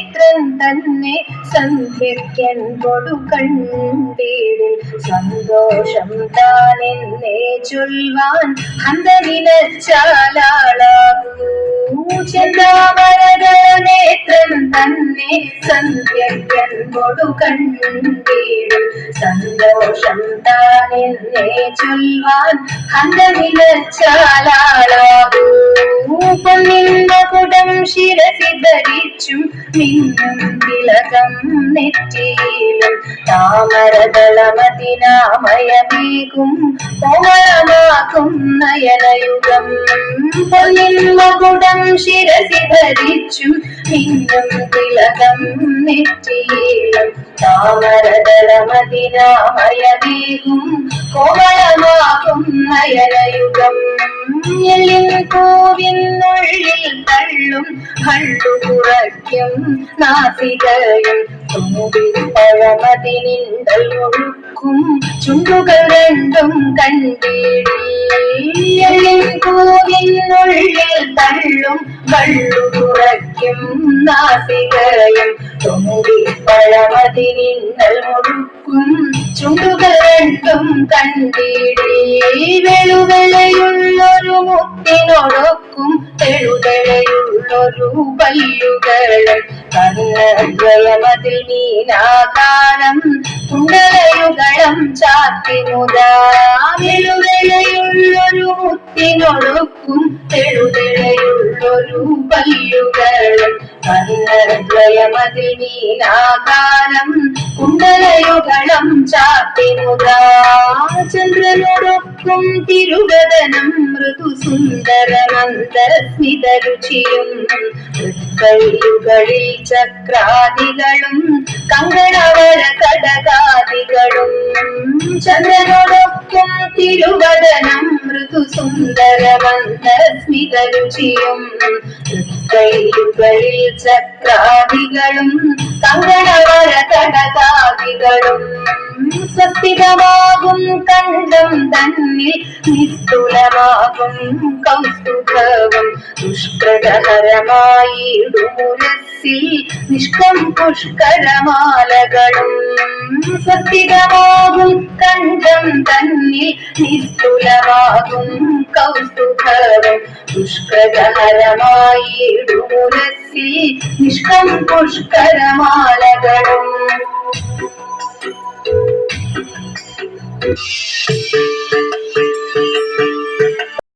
നേത്രൻ തന്നെ സന്ധ്യയ്ക്കെൻകൊടു കണ്ടീടിൽ സന്തോഷം താനെന്നേ ചൊൽവാൻ അന്തനിലച്ചാലാളാകൂ ചെന്താമരകൾ നേത്രൻ തന്നെ സന്ധ്യയ്ക്കെൻകൊടു കണ്ടീടിൽ സന്തോഷം താനെന്നേ ചൊൽവാൻ അന്തനിലച്ചാലാളാകൂ പൊന്നിന്റെ കുടം ശിരസി ധരിച്ചും മിന്നും തിലകം നെറ്റിയിലും താമരദളമതിനാമയമേകും കോമളമാക്കും നയനയുഗം പൊന്നിന്റെ കുടം ശിരസി ധരിച്ചും മിന്നും തിലകം നെറ്റിയിലും താമരദളമതിനാമയമേകും കോമളമാക്കും നയനയുഗം എല്ലിൻ പൂവിനുള്ളിൽ തള്ളും കണ്ടു കുറയ്ക്കും നാസികയും തുമ്പിൽ പഴമതിനിന്തൽ ഒഴുക്കും ചുണ്ടുകൾ രണ്ടും കണ്ടിടി എല്ലിൻ പൂവിനുള്ളിൽ തള്ളും കള്ളു കുറയ്ക്കും നാസികയും തുമ്പിൽ പഴമതിനിന്തൽ ഒഴുക്കും ചുണ്ടുകൾ രണ്ടും കണ്ടിടി വെളുവെളയുള്ളൊരു മുത്തിനൊടുക്കും തെളുതെളയുള്ളൊരു പല്ലുകളും കർണദ്വയമതിൽ മീനാകാരം കുണ്ടലയുഗളം ചാത്തി മുതാ വെളുവെളയുള്ളൊരു മുത്തിനൊടുക്കും തെളുതെളയുള്ളൊരു പല്ലുകളും കർണദ്വയമതിൽ മീനാകാരം കുണ്ടലയുഗളം ചാത്തി മുതാ ചന്ദ്രനോടൊപ്പം തിരുവദനം മൃദു സുന്ദരമന്ദസ്മിത രുചിയും കൈയുകളിൽ ചക്രാദികളും കങ്കണവര കടകാദികളും ചന്ദ്രനോടൊപ്പം തിരുവദനം മൃദു സുന്ദരമന്ദസ്മിത രുചിയും കൈയുകളിൽ ചക്രാദികളും കങ്കണവര കടകാദികളും സ്വസ്തികമാകും കണ്ഠം തന്നിൽ നിസ്തുലമാകും കൗസ്തുഭവും ദുഷ്കൃതഹരമായിടുമുരസ്സിൽ നിഷ്കം പുഷ്കരമാലകളും സ്വസ്തികമാകും കണ്ഠം തന്നിൽ നിസ്തുലമാകും കൗസ്തുഭവും ദുഷ്കൃതഹരമായിടുമുരസ്സിൽ നിഷ്കം പുഷ്കരമാലകളും Thank you.